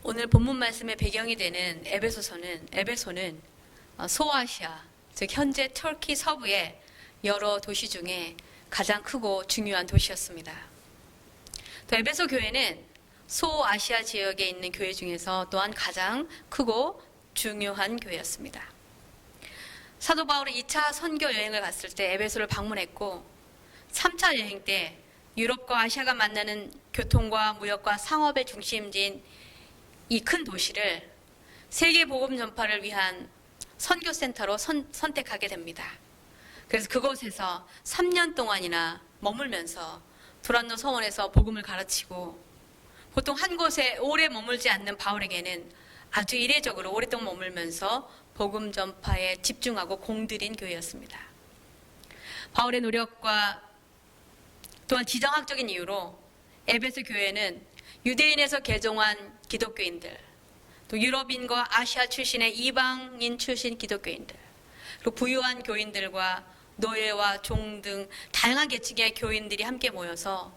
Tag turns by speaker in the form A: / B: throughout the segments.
A: 오늘 본문 말씀의 배경이 되는 에베소는 소아시아, 즉 현재 터키 서부의 여러 도시 중에 가장 크고 중요한 도시였습니다. 또 에베소 교회는 소아시아 지역에 있는 교회 중에서 또한 가장 크고 중요한 교회였습니다. 사도 바울이 2차 선교 여행을 갔을 때 에베소를 방문했고 3차 여행 때 유럽과 아시아가 만나는 교통과 무역과 상업의 중심지인 이 큰 도시를 세계 복음 전파를 위한 선교센터로 선택하게 됩니다. 그래서 그곳에서 3년 동안이나 머물면서 두란노 서원에서 복음을 가르치고, 보통 한 곳에 오래 머물지 않는 바울에게는 아주 이례적으로 오랫동안 머물면서 복음 전파에 집중하고 공들인 교회였습니다. 바울의 노력과 또한 지정학적인 이유로 에베소 교회는 유대인에서 개종한 기독교인들, 또 유럽인과 아시아 출신의 이방인 출신 기독교인들, 그리고 부유한 교인들과 노예와 종 등 다양한 계층의 교인들이 함께 모여서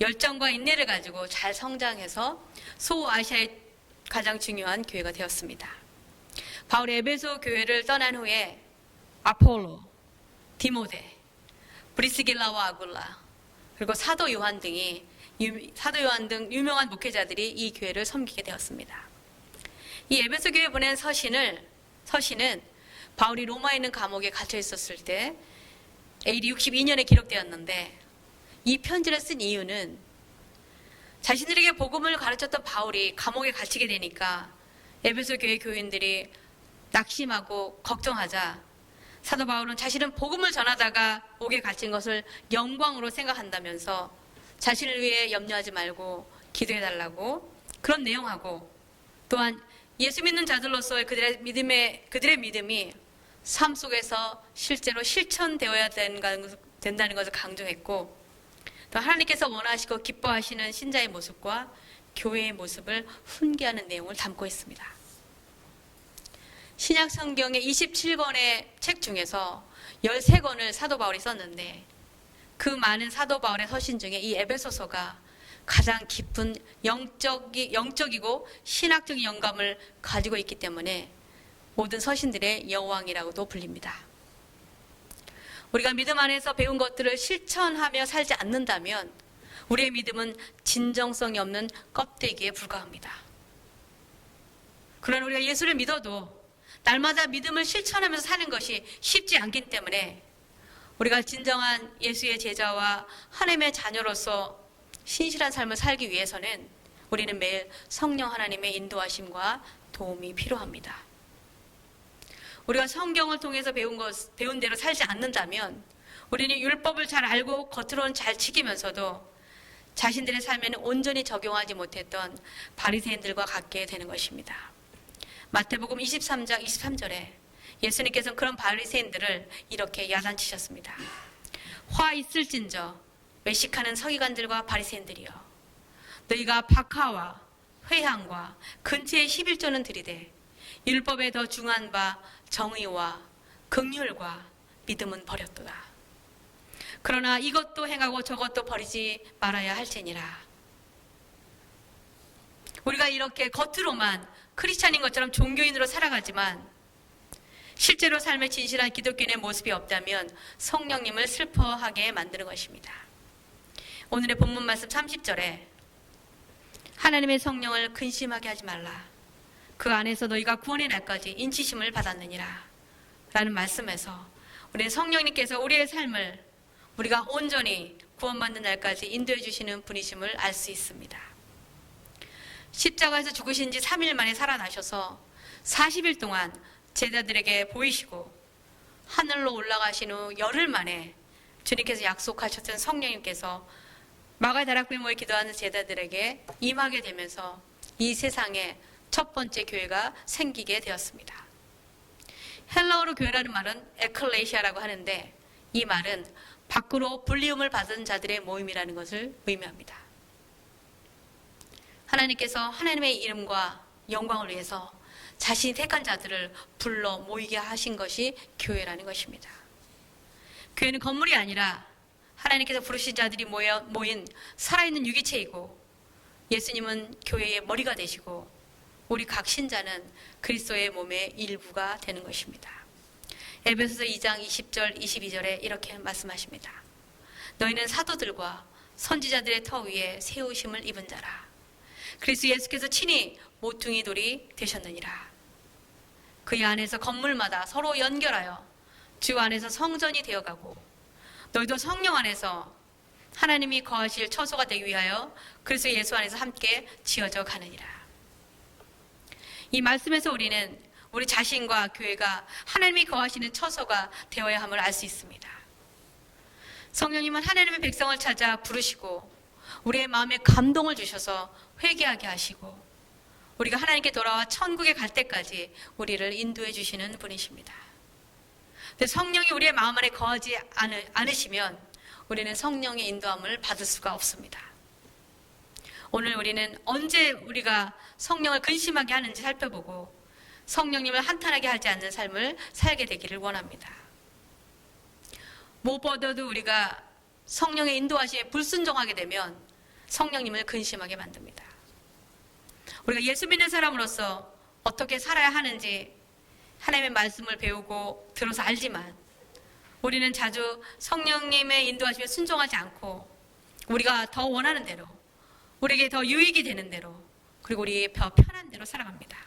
A: 열정과 인내를 가지고 잘 성장해서 소아시아의 가장 중요한 교회가 되었습니다. 바울이 에베소 교회를 떠난 후에 아폴로, 디모데, 브리스길라와 아굴라, 그리고 사도 요한 등 유명한 목회자들이 이 교회를 섬기게 되었습니다. 이 에베소 교회에 보낸 서신은 바울이 로마에 있는 감옥에 갇혀 있었을 때 AD 62년에 기록되었는데, 이 편지를 쓴 이유는 자신들에게 복음을 가르쳤던 바울이 감옥에 갇히게 되니까 에베소 교회 교인들이 낙심하고 걱정하자 사도 바울은 자신은 복음을 전하다가 옥에 갇힌 것을 영광으로 생각한다면서 자신을 위해 염려하지 말고 기도해달라고 그런 내용하고, 또한 예수 믿는 자들로서의 그들의 믿음이 삶 속에서 실제로 실천되어야 된다는 것을 강조했고, 또 하나님께서 원하시고 기뻐하시는 신자의 모습과 교회의 모습을 훈계하는 내용을 담고 있습니다. 신약 성경의 27권의 책 중에서 13권을 사도 바울이 썼는데, 그 많은 사도 바울의 서신 중에 이 에베소서가 가장 깊은 영적이고 신학적인 영감을 가지고 있기 때문에 모든 서신들의 여왕이라고도 불립니다. 우리가 믿음 안에서 배운 것들을 실천하며 살지 않는다면 우리의 믿음은 진정성이 없는 껍데기에 불과합니다. 그러나 우리가 예수를 믿어도 날마다 믿음을 실천하면서 사는 것이 쉽지 않기 때문에 우리가 진정한 예수의 제자와 하나님의 자녀로서 신실한 삶을 살기 위해서는 우리는 매일 성령 하나님의 인도하심과 도움이 필요합니다. 우리가 성경을 통해서 배운 대로 살지 않는다면 우리는 율법을 잘 알고 겉으로는 잘 지키면서도 자신들의 삶에는 온전히 적용하지 못했던 바리새인들과 같게 되는 것입니다. 마태복음 23장 23절에 예수님께서는 그런 바리새인들을 이렇게 야단치셨습니다. 화 있을진저 외식하는 서기관들과 바리새인들이여, 너희가 박하와 회향과 근처의 11조는 들이되 율법에 더 중한 바 정의와 긍휼과 믿음은 버렸도다. 그러나 이것도 행하고 저것도 버리지 말아야 할지니라. 우리가 이렇게 겉으로만 크리스찬인 것처럼 종교인으로 살아가지만 실제로 삶의 진실한 기독교인의 모습이 없다면 성령님을 슬퍼하게 만드는 것입니다. 오늘의 본문 말씀 30절에 하나님의 성령을 근심하게 하지 말라. 그 안에서 너희가 구원의 날까지 인치심을 받았느니라 라는 말씀에서 우리는 성령님께서 우리의 삶을 우리가 온전히 구원받는 날까지 인도해 주시는 분이심을 알 수 있습니다. 십자가에서 죽으신 지 3일 만에 살아나셔서 40일 동안 제자들에게 보이시고 하늘로 올라가신 후 열흘 만에 주님께서 약속하셨던 성령님께서 마가다락방에 모여 기도하는 제자들에게 임하게 되면서 이 세상에 첫 번째 교회가 생기게 되었습니다. 헬라어로 교회라는 말은 에클레시아라고 하는데, 이 말은 밖으로 불리움을 받은 자들의 모임이라는 것을 의미합니다. 하나님께서 하나님의 이름과 영광을 위해서 자신이 택한 자들을 불러 모이게 하신 것이 교회라는 것입니다. 교회는 건물이 아니라 하나님께서 부르신 자들이 모인 살아있는 유기체이고, 예수님은 교회의 머리가 되시고 우리 각 신자는 그리스도의 몸의 일부가 되는 것입니다. 에베소서 2장 20절 22절에 이렇게 말씀하십니다. 너희는 사도들과 선지자들의 터 위에 세우심을 입은 자라. 그리스도 예수께서 친히 모퉁이 돌이 되셨느니라. 그의 안에서 건물마다 서로 연결하여 주 안에서 성전이 되어가고 너희도 성령 안에서 하나님이 거하실 처소가 되기 위하여 그리스도 예수 안에서 함께 지어져 가느니라. 이 말씀에서 우리는 우리 자신과 교회가 하나님이 거하시는 처소가 되어야 함을 알 수 있습니다. 성령님은 하나님의 백성을 찾아 부르시고 우리의 마음에 감동을 주셔서 회개하게 하시고 우리가 하나님께 돌아와 천국에 갈 때까지 우리를 인도해 주시는 분이십니다. 근데 성령이 우리의 마음 안에 거하지 않으시면 우리는 성령의 인도함을 받을 수가 없습니다. 오늘 우리는 언제 우리가 성령을 근심하게 하는지 살펴보고 성령님을 한탄하게 하지 않는 삶을 살게 되기를 원합니다. 무엇보다도 우리가 성령의 인도하심에 불순종하게 되면 성령님을 근심하게 만듭니다. 우리가 예수 믿는 사람으로서 어떻게 살아야 하는지 하나님의 말씀을 배우고 들어서 알지만 우리는 자주 성령님의 인도하심에 순종하지 않고 우리가 더 원하는 대로 우리에게 더 유익이 되는 대로 그리고 우리의 더 편한 대로 살아갑니다.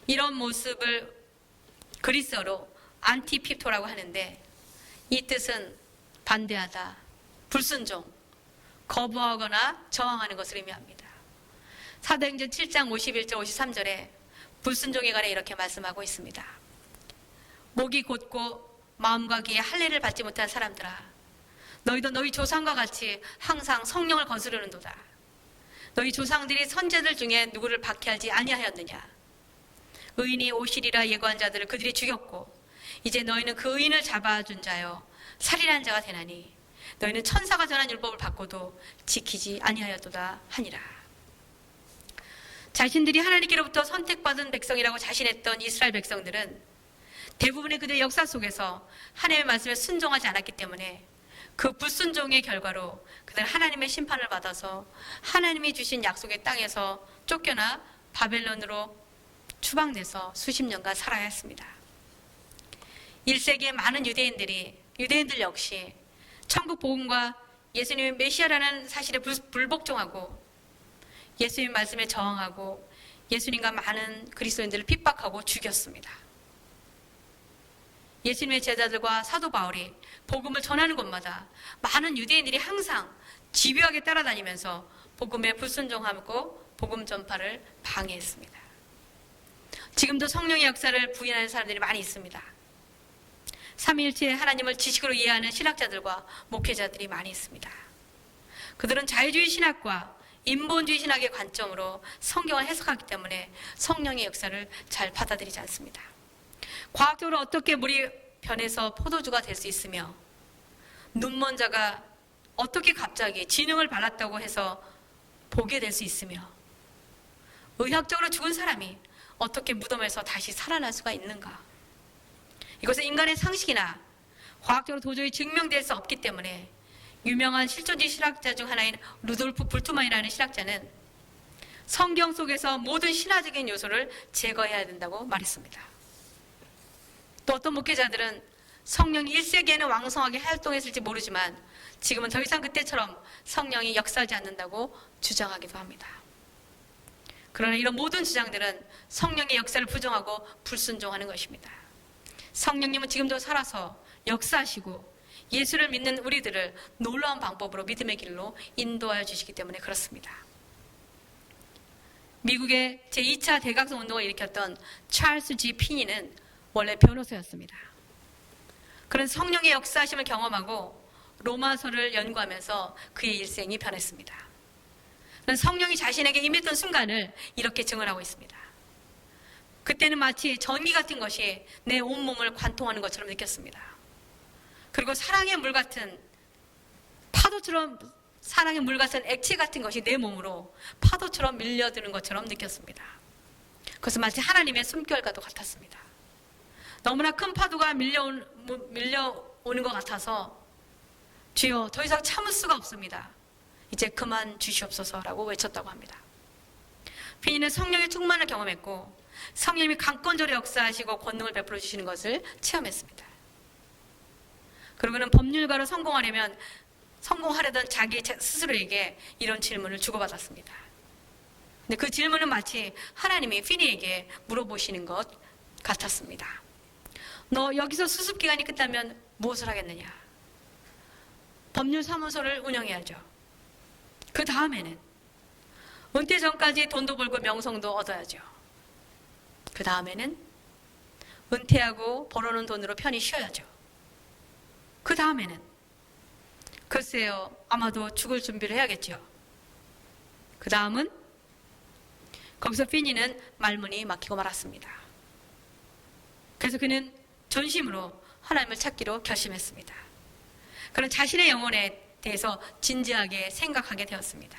A: 이런 모습을 그리스어로 안티피토라고 하는데 이 뜻은 반대하다, 불순종, 거부하거나 저항하는 것을 의미합니다. 사도행전 7장 51절 53절에 불순종에 관해 이렇게 말씀하고 있습니다. 목이 곧고 마음과 귀에 할례를 받지 못한 사람들아, 너희도 너희 조상과 같이 항상 성령을 거스르는도다. 너희 조상들이 선제들 중에 누구를 박해하지 아니하였느냐? 의인이 오시리라 예고한 자들을 그들이 죽였고 이제 너희는 그 의인을 잡아준 자여 살인한 자가 되나니 너희는 천사가 전한 율법을 받고도 지키지 아니하였도다 하니라. 자신들이 하나님께로부터 선택받은 백성이라고 자신했던 이스라엘 백성들은 대부분의 그들의 역사 속에서 하나님의 말씀에 순종하지 않았기 때문에 그 불순종의 결과로 그들은 하나님의 심판을 받아서 하나님이 주신 약속의 땅에서 쫓겨나 바벨론으로 추방돼서 수십 년간 살아야 했습니다. 1세기의 많은 유대인들 역시 천국 복음과 예수님의 메시아라는 사실에 불복종하고 예수님 말씀에 저항하고 예수님과 많은 그리스도인들을 핍박하고 죽였습니다. 예수님의 제자들과 사도 바울이 복음을 전하는 곳마다 많은 유대인들이 항상 집요하게 따라다니면서 복음에 불순종하고 복음 전파를 방해했습니다. 지금도 성령의 역사를 부인하는 사람들이 많이 있습니다. 삼위일체 하나님을 지식으로 이해하는 신학자들과 목회자들이 많이 있습니다. 그들은 자유주의 신학과 인본주의 신학의 관점으로 성경을 해석하기 때문에 성령의 역사를 잘 받아들이지 않습니다. 과학적으로 어떻게 물이 변해서 포도주가 될 수 있으며 눈먼 자가 어떻게 갑자기 진흥을 발랐다고 해서 보게 될 수 있으며 의학적으로 죽은 사람이 어떻게 무덤에서 다시 살아날 수가 있는가? 이것은 인간의 상식이나 과학적으로 도저히 증명될 수 없기 때문에 유명한 실존주의 신학자 중 하나인 루돌프 불트만이라는 신학자는 성경 속에서 모든 신화적인 요소를 제거해야 된다고 말했습니다. 또 어떤 목회자들은 성령이 1세기에는 왕성하게 활동했을지 모르지만 지금은 더 이상 그때처럼 성령이 역사하지 않는다고 주장하기도 합니다. 그러나 이런 모든 주장들은 성령의 역사를 부정하고 불순종하는 것입니다. 성령님은 지금도 살아서 역사하시고 예수를 믿는 우리들을 놀라운 방법으로 믿음의 길로 인도하여 주시기 때문에 그렇습니다. 미국의 제2차 대각성 운동을 일으켰던 찰스 G. 피니는 원래 변호사였습니다. 그런 성령의 역사하심을 경험하고 로마서를 연구하면서 그의 일생이 변했습니다. 성령이 자신에게 임했던 순간을 이렇게 증언하고 있습니다. 그때는 마치 전기 같은 것이 내 온몸을 관통하는 것처럼 느꼈습니다. 그리고 사랑의 물 같은 파도처럼 사랑의 물 같은 액체 같은 것이 내 몸으로 파도처럼 밀려드는 것처럼 느꼈습니다. 그것은 마치 하나님의 숨결과도 같았습니다. 너무나 큰 파도가 밀려오는 것 같아서 주여 더 이상 참을 수가 없습니다. 이제 그만 주시옵소서라고 외쳤다고 합니다. 피니는 성령의 충만을 경험했고 성령님이 강권적으로 역사하시고 권능을 베풀어 주시는 것을 체험했습니다. 그리고 그는 법률가로 성공하려던 자기 스스로에게 이런 질문을 주고받았습니다. 근데 그 질문은 마치 하나님이 피니에게 물어보시는 것 같았습니다. 너 여기서 수습 기간이 끝나면 무엇을 하겠느냐? 법률사무소를 운영해야죠. 그 다음에는 은퇴 전까지 돈도 벌고 명성도 얻어야죠. 그 다음에는 은퇴하고 벌어놓은 돈으로 편히 쉬어야죠. 그 다음에는 글쎄요, 아마도 죽을 준비를 해야겠죠. 그 다음은 거기서 피니는 말문이 막히고 말았습니다. 그래서 그는 전심으로 하나님을 찾기로 결심했습니다. 그는 자신의 영혼에 대해서 진지하게 생각하게 되었습니다.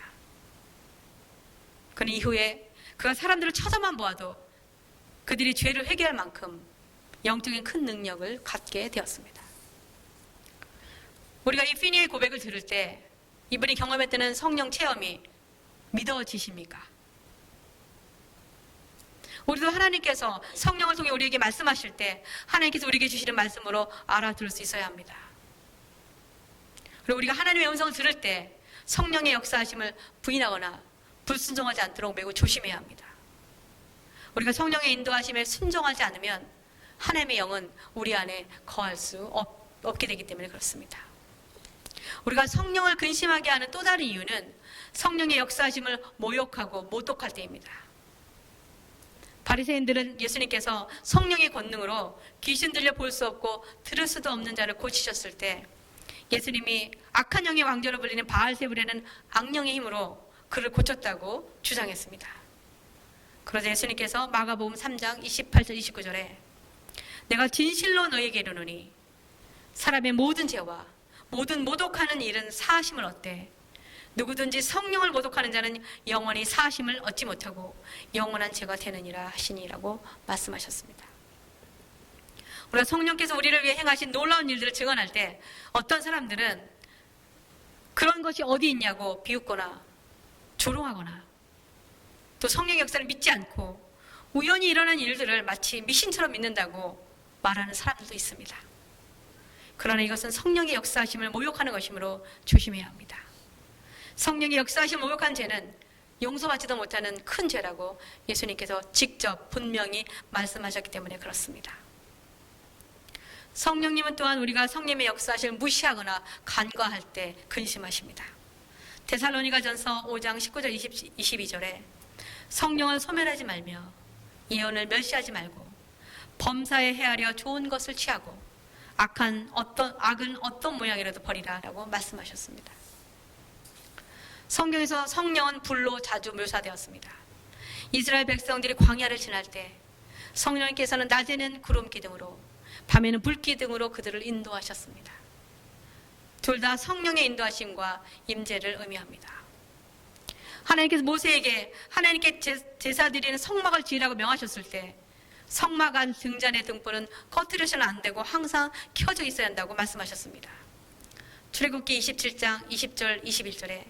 A: 그는 이후에 그가 사람들을 쳐다만 보아도 그들이 죄를 회개할 만큼 영적인 큰 능력을 갖게 되었습니다. 우리가 이 피니의 고백을 들을 때 이분이 경험했던 성령 체험이 믿어지십니까? 우리도 하나님께서 성령을 통해 우리에게 말씀하실 때 하나님께서 우리에게 주시는 말씀으로 알아들을 수 있어야 합니다. 그리고 우리가 하나님의 음성을 들을 때 성령의 역사하심을 부인하거나 불순종하지 않도록 매우 조심해야 합니다. 우리가 성령의 인도하심에 순종하지 않으면 하나님의 영은 우리 안에 거할 수 없게 되기 때문에 그렇습니다. 우리가 성령을 근심하게 하는 또 다른 이유는 성령의 역사하심을 모욕하고 모독할 때입니다. 바리새인들은 예수님께서 성령의 권능으로 귀신 들려 볼 수 없고 들을 수도 없는 자를 고치셨을 때 예수님이 악한 영의 왕조로 불리는 바알세불이라는 악령의 힘으로 그를 고쳤다고 주장했습니다. 그러자 예수님께서 마가복음 3장 28절 29절에 내가 진실로 너희에게 이르노니 사람의 모든 죄와 모든 모독하는 일은 사하심을 얻되 누구든지 성령을 모독하는 자는 영원히 사하심을 얻지 못하고 영원한 죄가 되느니라 하시니라고 말씀하셨습니다. 우리가 성령께서 우리를 위해 행하신 놀라운 일들을 증언할 때 어떤 사람들은 그런 것이 어디 있냐고 비웃거나 조롱하거나 또 성령의 역사를 믿지 않고 우연히 일어난 일들을 마치 미신처럼 믿는다고 말하는 사람들도 있습니다. 그러나 이것은 성령의 역사하심을 모욕하는 것이므로 조심해야 합니다. 성령의 역사하심을 모욕한 죄는 용서받지도 못하는 큰 죄라고 예수님께서 직접 분명히 말씀하셨기 때문에 그렇습니다. 성령님은 또한 우리가 성령의 역사하심을 무시하거나 간과할 때 근심하십니다. 데살로니가전서 5장 19절 22절에 성령을 소멸하지 말며 예언을 멸시하지 말고 범사에 헤아려 좋은 것을 취하고 악은 어떤 모양이라도 버리라라고 말씀하셨습니다. 성경에서 성령은 불로 자주 묘사되었습니다. 이스라엘 백성들이 광야를 지날 때 성령님께서는 낮에는 구름 기둥으로 밤에는 불 기둥으로 그들을 인도하셨습니다. 둘 다 성령의 인도하심과 임재를 의미합니다. 하나님께서 모세에게 하나님께 제사 드리는 성막을 지으라고 명하셨을 때 성막 안 등잔의 등불은 꺼트려서는 안 되고 항상 켜져 있어야 한다고 말씀하셨습니다. 출애굽기 27장 20절 21절에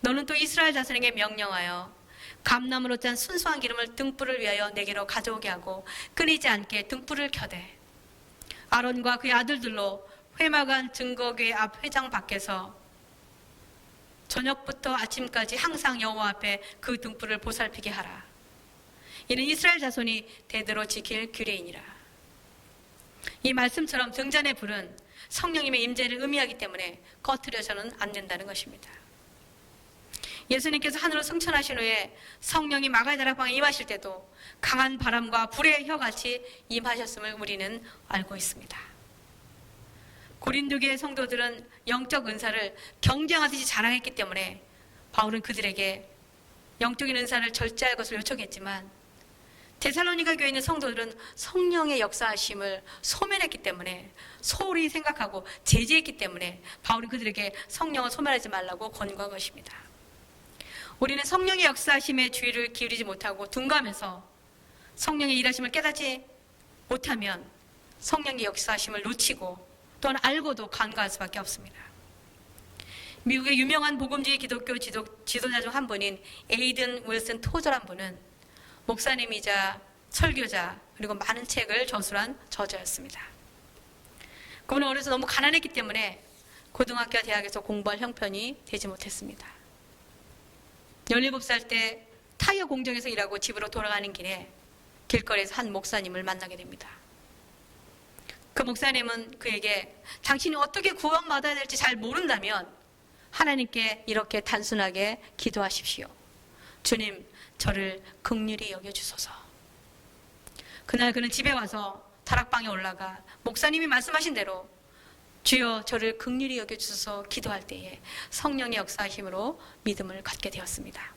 A: 너는 또 이스라엘 자손에게 명령하여 감나무로 짠 순수한 기름을 등불을 위하여 내게로 가져오게 하고 끊이지 않게 등불을 켜되 아론과 그의 아들들로 회막안 증거궤 앞 회장 밖에서 저녁부터 아침까지 항상 여호와 앞에 그 등불을 보살피게 하라. 이는 이스라엘 자손이 대대로 지킬 규례이니라. 이 말씀처럼 등잔의 불은 성령님의 임재를 의미하기 때문에 꺼트려서는 안 된다는 것입니다. 예수님께서 하늘로 승천하신 후에 성령이 마가다락방에 임하실 때도 강한 바람과 불의 혀같이 임하셨음을 우리는 알고 있습니다. 고린도교의 성도들은 영적 은사를 경쟁하듯이 자랑했기 때문에 바울은 그들에게 영적인 은사를 절제할 것을 요청했지만 데살로니가 교회에 있는 성도들은 성령의 역사하심을 소멸했기 때문에 소홀히 생각하고 제지했기 때문에 바울은 그들에게 성령을 소멸하지 말라고 권고한 것입니다. 우리는 성령의 역사하심에 주의를 기울이지 못하고 둔감해서 성령의 일하심을 깨닫지 못하면 성령의 역사하심을 놓치고 또한 알고도 간과할 수밖에 없습니다. 미국의 유명한 복음주의 기독교 지도자 중 한 분인 에이든 윌슨 토저란 분은 목사님이자 설교자 그리고 많은 책을 저술한 저자였습니다. 그분은 어려서 너무 가난했기 때문에 고등학교와 대학에서 공부할 형편이 되지 못했습니다. 17살 때 타이어 공장에서 일하고 집으로 돌아가는 길에 길거리에서 한 목사님을 만나게 됩니다. 그 목사님은 그에게 당신이 어떻게 구원받아야 될지 잘 모른다면 하나님께 이렇게 단순하게 기도하십시오. 주님, 저를 긍휼히 여겨주소서. 그날 그는 집에 와서 다락방에 올라가 목사님이 말씀하신 대로 주여 저를 긍휼히 여겨주소서 기도할 때에 성령의 역사하심으로 믿음을 갖게 되었습니다.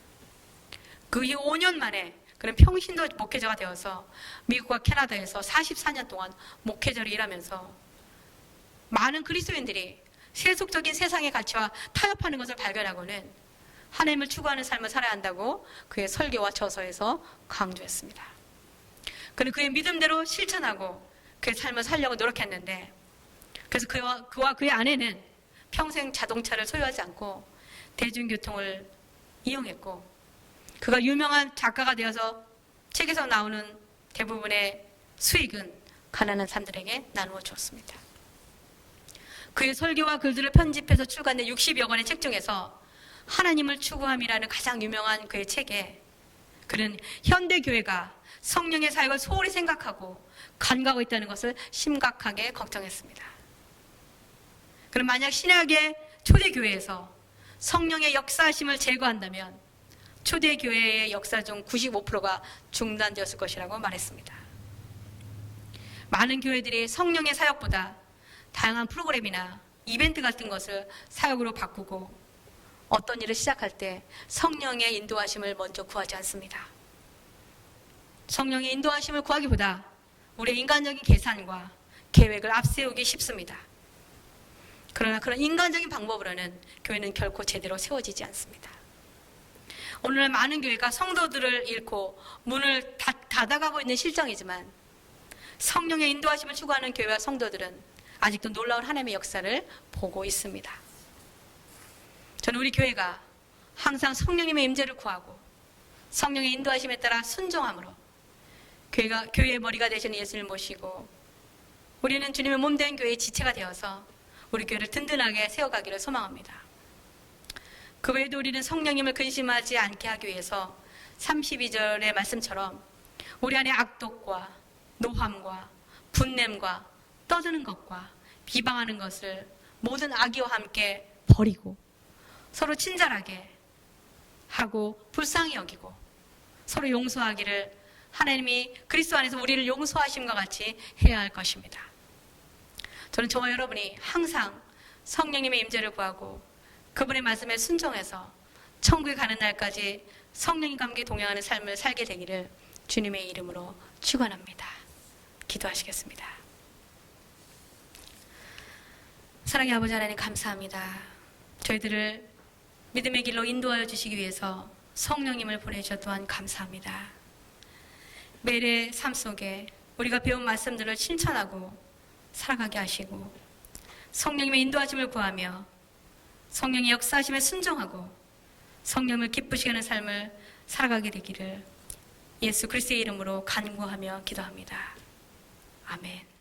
A: 그 이후 5년 만에 그는 평신도 목회자가 되어서 미국과 캐나다에서 44년 동안 목회자로 일하면서 많은 그리스도인들이 세속적인 세상의 가치와 타협하는 것을 발견하고는 하나님을 추구하는 삶을 살아야 한다고 그의 설교와 저서에서 강조했습니다. 그는 그의 믿음대로 실천하고 그의 삶을 살려고 노력했는데 그래서 그와 그의 아내는 평생 자동차를 소유하지 않고 대중교통을 이용했고 그가 유명한 작가가 되어서 책에서 나오는 대부분의 수익은 가난한 사람들에게 나누어 주었습니다. 그의 설교와 글들을 편집해서 출간된 60여 권의 책 중에서 하나님을 추구함이라는 가장 유명한 그의 책에 그는 현대교회가 성령의 사역을 소홀히 생각하고 간과하고 있다는 것을 심각하게 걱정했습니다. 그럼 만약 신약의 초대교회에서 성령의 역사하심을 제거한다면 초대교회의 역사 중 95%가 중단되었을 것이라고 말했습니다. 많은 교회들이 성령의 사역보다 다양한 프로그램이나 이벤트 같은 것을 사역으로 바꾸고 어떤 일을 시작할 때 성령의 인도하심을 먼저 구하지 않습니다. 성령의 인도하심을 구하기보다 우리의 인간적인 계산과 계획을 앞세우기 쉽습니다. 그러나 그런 인간적인 방법으로는 교회는 결코 제대로 세워지지 않습니다. 오늘날 많은 교회가 성도들을 잃고 문을 닫아가고 있는 실정이지만 성령의 인도하심을 추구하는 교회와 성도들은 아직도 놀라운 하나님의 역사를 보고 있습니다. 저는 우리 교회가 항상 성령님의 임재를 구하고 성령의 인도하심에 따라 순종함으로 교회의 머리가 되시는 예수를 모시고 우리는 주님의 몸된 교회의 지체가 되어서 우리 교회를 든든하게 세워가기를 소망합니다. 그 외에도 우리는 성령님을 근심하지 않게 하기 위해서 32절의 말씀처럼 우리 안에 악독과 노함과 분냄과 떠드는 것과 비방하는 것을 모든 악의와 함께 버리고 서로 친절하게 하고 불쌍히 여기고 서로 용서하기를 하나님이 그리스도 안에서 우리를 용서하심과 같이 해야 할 것입니다. 저는 저와 여러분이 항상 성령님의 임재를 구하고 그분의 말씀에 순종해서 천국에 가는 날까지 성령님과 함께 동행하는 삶을 살게 되기를 주님의 이름으로 축원합니다. 기도하시겠습니다. 사랑의 아버지 하나님 감사합니다. 저희들을 믿음의 길로 인도하여 주시기 위해서 성령님을 보내주셔 또한 감사합니다. 매일의 삶 속에 우리가 배운 말씀들을 실천하고 살아가게 하시고 성령님의 인도하심을 구하며 성령의 역사하심에 순종하고 성령을 기쁘시게 하는 삶을 살아가게 되기를 예수 그리스도의 이름으로 간구하며 기도합니다. 아멘.